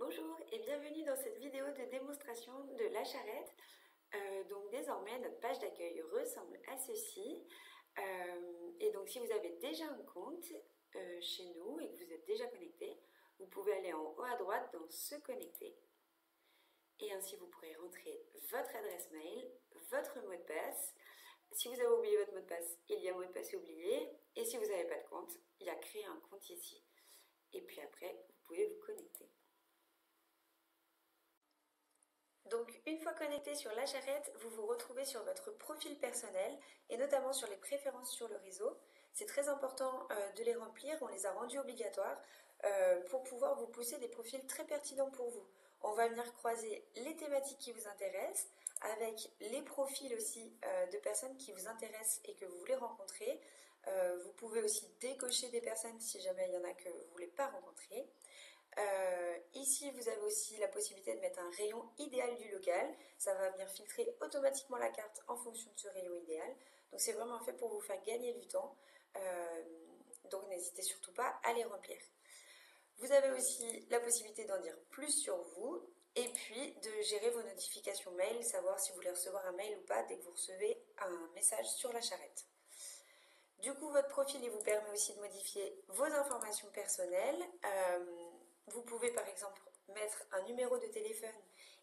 Bonjour et bienvenue dans cette vidéo de démonstration de la charrette. Donc désormais notre page d'accueil ressemble à ceci. Et donc si vous avez déjà un compte chez nous et que vous êtes déjà connecté, vous pouvez aller en haut à droite dans se connecter. Et ainsi vous pourrez rentrer votre adresse mail, votre mot de passe. Si vous avez oublié votre mot de passe, il y a mot de passe oublié. Et si vous n'avez pas de compte, il y a créer un compte ici. Et puis après, vous pouvez vous connecter. Donc une fois connecté sur la charrette, vous vous retrouvez sur votre profil personnel et notamment sur les préférences sur le réseau. C'est très important de les remplir, on les a rendus obligatoires pour pouvoir vous pousser des profils très pertinents pour vous. On va venir croiser les thématiques qui vous intéressent avec les profils aussi de personnes qui vous intéressent et que vous voulez rencontrer. Vous pouvez aussi décocher des personnes si jamais il y en a que vous ne voulez pas rencontrer. Ici, vous avez aussi la possibilité de mettre un rayon idéal du local. Ça va venir filtrer automatiquement la carte en fonction de ce rayon idéal. Donc, c'est vraiment fait pour vous faire gagner du temps. Donc, n'hésitez surtout pas à les remplir. Vous avez aussi la possibilité d'en dire plus sur vous et puis de gérer vos notifications mail, savoir si vous voulez recevoir un mail ou pas dès que vous recevez un message sur la charrette. Du coup, votre profil il vous permet aussi de modifier vos informations personnelles. Vous pouvez par exemple mettre un numéro de téléphone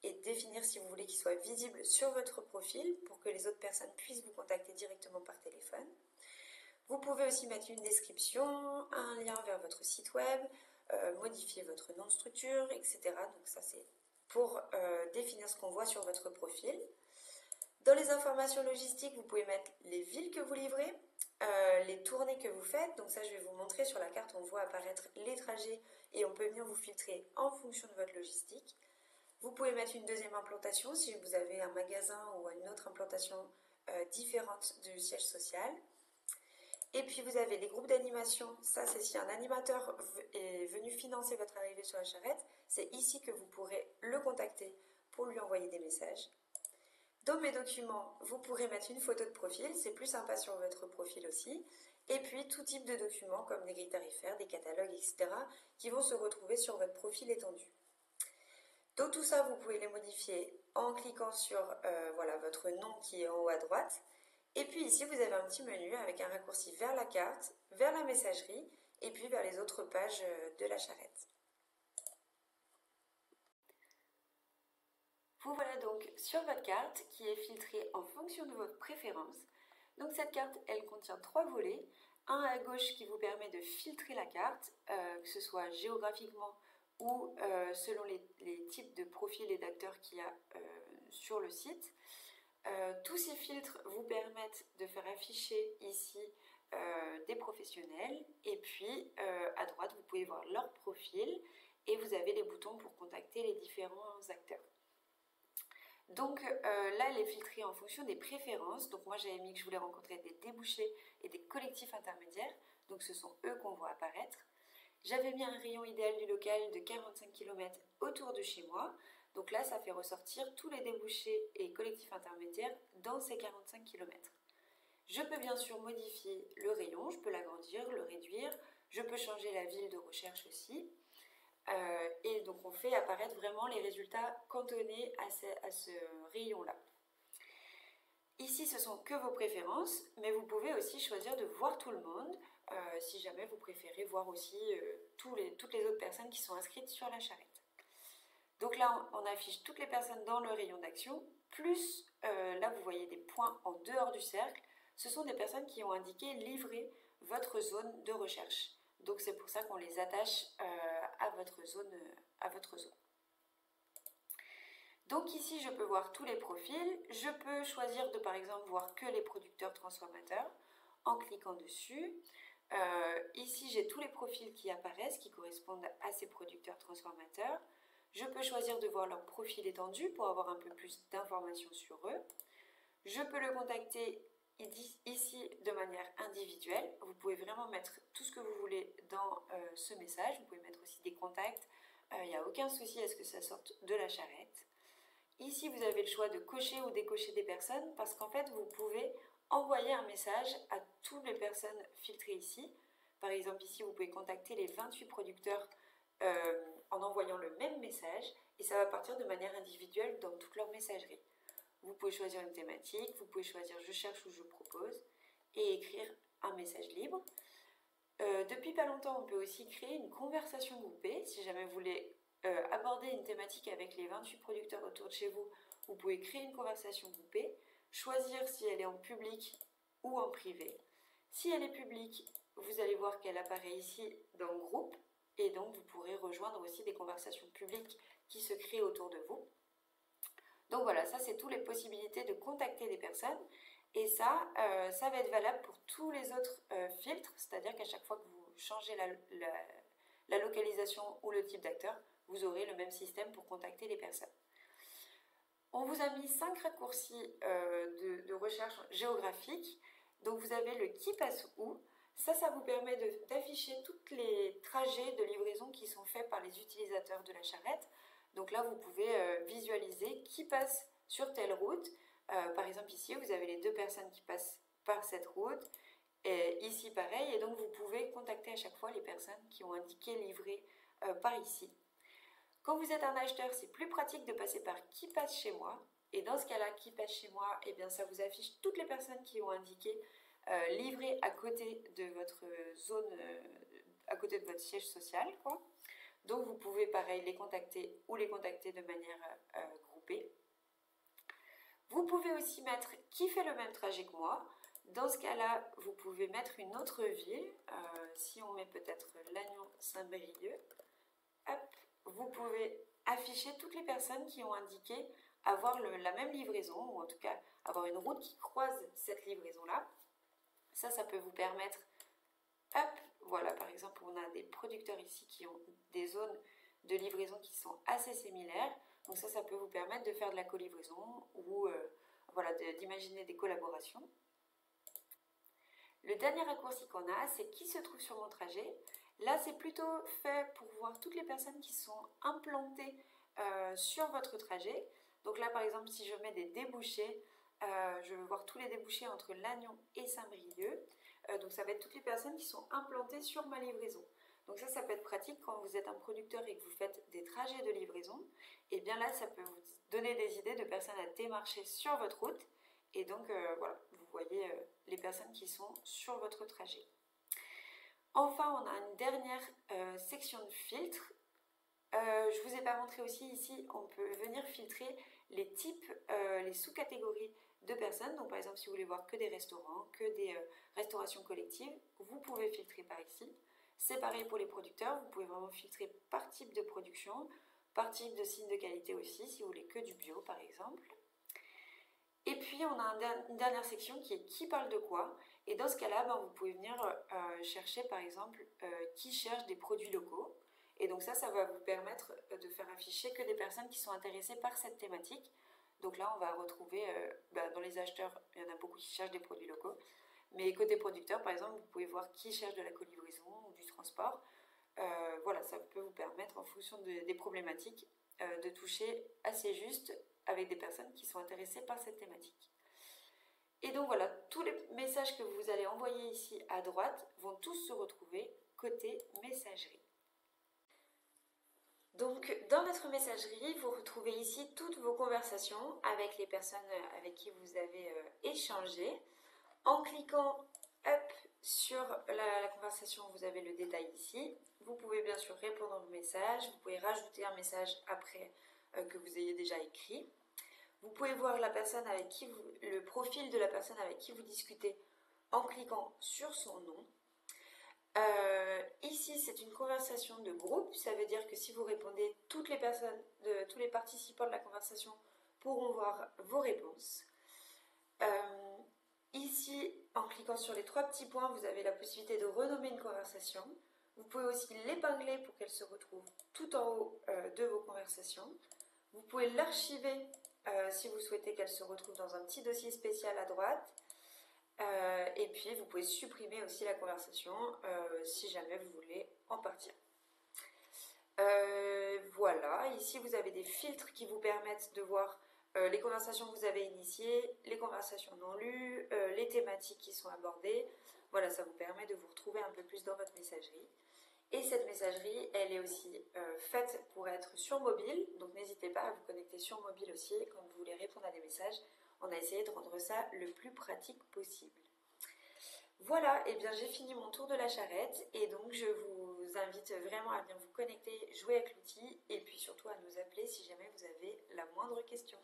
et définir si vous voulez qu'il soit visible sur votre profil pour que les autres personnes puissent vous contacter directement par téléphone. Vous pouvez aussi mettre une description, un lien vers votre site web, modifier votre nom de structure, etc. Donc ça c'est pour définir ce qu'on voit sur votre profil. Dans les informations logistiques, vous pouvez mettre les villes que vous livrez, les tournées que vous faites. Donc ça, je vais vous montrer sur la carte, on voit apparaître les trajets et on peut venir vous filtrer en fonction de votre logistique. Vous pouvez mettre une deuxième implantation si vous avez un magasin ou une autre implantation différente du siège social. Et puis vous avez les groupes d'animation. Ça, c'est si un animateur est venu financer votre arrivée sur la charrette. C'est ici que vous pourrez le contacter pour lui envoyer des messages. Dans mes documents, vous pourrez mettre une photo de profil, c'est plus sympa sur votre profil aussi. Et puis tout type de documents comme des grilles tarifaires, des catalogues, etc. qui vont se retrouver sur votre profil étendu. Donc tout ça, vous pouvez les modifier en cliquant sur voilà, votre nom qui est en haut à droite. Et puis ici, vous avez un petit menu avec un raccourci vers la carte, vers la messagerie et puis vers les autres pages de la charrette. Vous voilà donc sur votre carte qui est filtrée en fonction de vos préférences. Donc cette carte, elle contient 3 volets. Un à gauche qui vous permet de filtrer la carte, que ce soit géographiquement ou selon les types de profils et d'acteurs qu'il y a sur le site. Tous ces filtres vous permettent de faire afficher ici des professionnels. Et puis à droite, vous pouvez voir leur profil et vous avez les boutons pour contacter les différents acteurs. Donc là, elle est filtrée en fonction des préférences. Donc moi, j'avais mis que je voulais rencontrer des débouchés et des collectifs intermédiaires. Donc ce sont eux qu'on voit apparaître. J'avais mis un rayon idéal du local de 45 km autour de chez moi. Donc là, ça fait ressortir tous les débouchés et collectifs intermédiaires dans ces 45 km. Je peux bien sûr modifier le rayon, je peux l'agrandir, le réduire. Je peux changer la ville de recherche aussi. Et donc on fait apparaître vraiment les résultats cantonnés à ce rayon-là. Ici, ce sont que vos préférences, mais vous pouvez aussi choisir de voir tout le monde, si jamais vous préférez voir aussi toutes les autres personnes qui sont inscrites sur la charrette. Donc là, on affiche toutes les personnes dans le rayon d'action, plus là, vous voyez des points en dehors du cercle. Ce sont des personnes qui ont indiqué livrer votre zone de recherche. Donc c'est pour ça qu'on les attache à votre zone. Donc ici, je peux voir tous les profils. Je peux choisir de, par exemple, voir que les producteurs transformateurs en cliquant dessus. Ici, j'ai tous les profils qui apparaissent, qui correspondent à ces producteurs transformateurs. Je peux choisir de voir leur profil étendu pour avoir un peu plus d'informations sur eux. Je peux le contacter ici de manière individuelle. Vous pouvez vraiment mettre tout ce que vous voulez dans ce message. Vous pouvez mettre aussi des contacts. Il n'y a aucun souci à ce que ça sorte de la charrette. Ici, vous avez le choix de cocher ou décocher des personnes parce qu'en fait, vous pouvez envoyer un message à toutes les personnes filtrées ici. Par exemple, ici, vous pouvez contacter les 28 producteurs en envoyant le même message et ça va partir de manière individuelle dans toute leur messagerie. Vous pouvez choisir une thématique, vous pouvez choisir je cherche ou je propose et écrire un message libre. Depuis pas longtemps, on peut aussi créer une conversation groupée. Si jamais vous voulez aborder une thématique avec les 28 producteurs autour de chez vous, vous pouvez créer une conversation groupée, choisir si elle est en public ou en privé. Si elle est publique, vous allez voir qu'elle apparaît ici dans le groupe et donc vous pourrez rejoindre aussi des conversations publiques qui se créent autour de vous. Donc voilà, ça c'est toutes les possibilités de contacter des personnes et ça va être valable pour tous les autres filtres, c'est-à-dire qu'à chaque fois que vous changez la localisation ou le type d'acteur, vous aurez le même système pour contacter les personnes. On vous a mis 5 raccourcis de recherche géographique. Donc vous avez le qui passe où. Ça vous permet d'afficher tous les trajets de livraison qui sont faits par les utilisateurs de la charrette. Donc là, vous pouvez visualiser qui passe sur telle route. Par exemple, ici, vous avez les 2 personnes qui passent par cette route. Et ici, pareil. Et donc, vous pouvez contacter à chaque fois les personnes qui ont indiqué livrer par ici. Quand vous êtes un acheteur, c'est plus pratique de passer par qui passe chez moi. Et dans ce cas-là, qui passe chez moi, eh bien, ça vous affiche toutes les personnes qui ont indiqué livrer à côté de votre zone, à côté de votre siège social, quoi. Donc vous pouvez pareil les contacter ou les contacter de manière groupée. Vous pouvez aussi mettre qui fait le même trajet que moi. Dans ce cas-là, vous pouvez mettre une autre ville. Si on met peut-être Lannion-Saint-Brieuc, vous pouvez afficher toutes les personnes qui ont indiqué avoir la même livraison, ou en tout cas avoir une route qui croise cette livraison-là. Ça peut vous permettre, voilà, par exemple, on a des producteurs ici qui ont des zones de livraison qui sont assez similaires. Donc ça peut vous permettre de faire de la co-livraison ou voilà, d'imaginer des collaborations. Le dernier raccourci qu'on a, c'est qui se trouve sur mon trajet. Là, c'est plutôt fait pour voir toutes les personnes qui sont implantées sur votre trajet. Donc là, par exemple, si je mets des débouchés, je veux voir tous les débouchés entre Lannion et Saint-Brieuc. Donc ça va être toutes les personnes qui sont implantées sur ma livraison. Donc ça peut être pratique quand vous êtes un producteur et que vous faites des trajets de livraison. Et bien là, ça peut vous donner des idées de personnes à démarcher sur votre route. Et donc voilà, vous voyez les personnes qui sont sur votre trajet. Enfin, on a une dernière section de filtre. Je ne vous ai pas montré aussi ici, on peut venir filtrer les types, les sous-catégories de personnes. Donc par exemple, si vous voulez voir que des restaurants, que des restaurations collectives, vous pouvez filtrer par ici. C'est pareil pour les producteurs, vous pouvez vraiment filtrer par type de production, par type de signe de qualité aussi, si vous voulez que du bio par exemple. Et puis on a une dernière section qui est qui parle de quoi. Et dans ce cas-là, vous pouvez venir chercher par exemple qui cherche des produits locaux. Et donc ça va vous permettre de faire afficher que des personnes qui sont intéressées par cette thématique. Donc là, on va retrouver, dans les acheteurs, il y en a beaucoup qui cherchent des produits locaux. Mais côté producteur, par exemple, vous pouvez voir qui cherche de la co-livraison ou du transport. Voilà, ça peut vous permettre, en fonction des problématiques, de toucher assez juste avec des personnes qui sont intéressées par cette thématique. Et donc voilà, tous les messages que vous allez envoyer ici à droite vont tous se retrouver côté messagerie. Donc dans notre messagerie, vous retrouvez ici toutes vos conversations avec les personnes avec qui vous avez échangé. En cliquant sur la conversation, vous avez le détail ici. Vous pouvez bien sûr répondre au message, vous pouvez rajouter un message après que vous ayez déjà écrit. Vous pouvez voir la personne avec qui le profil de la personne avec qui vous discutez en cliquant sur son nom. Ici, c'est une conversation de groupe. Ça veut dire que si vous répondez, toutes les personnes, tous les participants de la conversation pourront voir vos réponses. Ici, en cliquant sur les 3 petits points, vous avez la possibilité de renommer une conversation. Vous pouvez aussi l'épingler pour qu'elle se retrouve tout en haut de vos conversations. Vous pouvez l'archiver si vous souhaitez qu'elle se retrouve dans un petit dossier spécial à droite. Et puis vous pouvez supprimer aussi la conversation si jamais vous voulez en partir. Voilà, ici vous avez des filtres qui vous permettent de voir les conversations que vous avez initiées, les conversations non lues, les thématiques qui sont abordées. Voilà, ça vous permet de vous retrouver un peu plus dans votre messagerie. Et cette messagerie, elle est aussi faite pour être sur mobile, donc n'hésitez pas à vous connecter sur mobile aussi quand vous voulez répondre à des messages. On a essayé de rendre ça le plus pratique possible. Voilà, et bien j'ai fini mon tour de la charrette et donc je vous invite vraiment à bien vous connecter, jouer avec l'outil et puis surtout à nous appeler si jamais vous avez la moindre question.